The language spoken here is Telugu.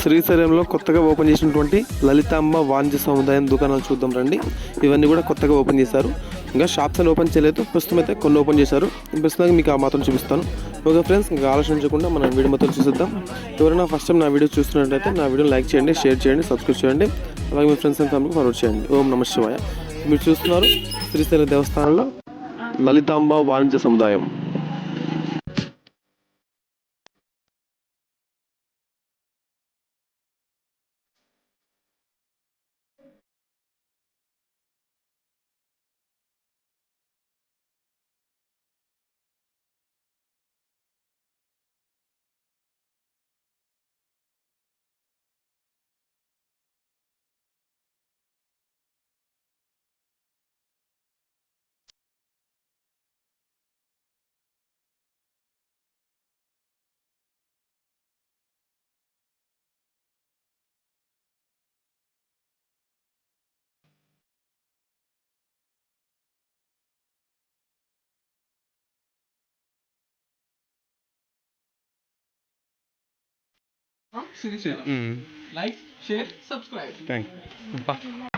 శ్రీశైలంలో కొత్తగా ఓపెన్ చేసినటువంటి లలితాంబ వాణిజ్య సముదాయం దుకాణాలు చూద్దాం రండి. ఇవన్నీ కూడా కొత్తగా ఓపెన్ చేశారు. ఇంకా షాప్స్ అని ఓపెన్ చేయలేదు, ప్రస్తుతం అయితే కొన్ని ఓపెన్ చేశారు. ప్రస్తుతానికి మీకు ఆ మాత్రం చూపిస్తాను. ఓకే ఫ్రెండ్స్, ఇంకా ఆలోచించకుండా మనం వీడియో మొత్తం చూసిద్దాం. ఎవరైనా ఫస్ట్ టైం నా వీడియో చూస్తున్నట్టయితే నా వీడియో లైక్ చేయండి, షేర్ చేయండి, సబ్స్క్రైబ్ చేయండి. అలాగే మీ ఫ్రెండ్స్ అండ్ ఫ్యామిలీకి ఫార్వర్డ్ చేయండి. ఓం నమః శివాయ. మీరు చూస్తున్నారు శ్రీశైలం దేవస్థానంలో లలితాంబ వాణిజ్య సముదాయం. Srisailam. Like, share, subscribe. Thank you.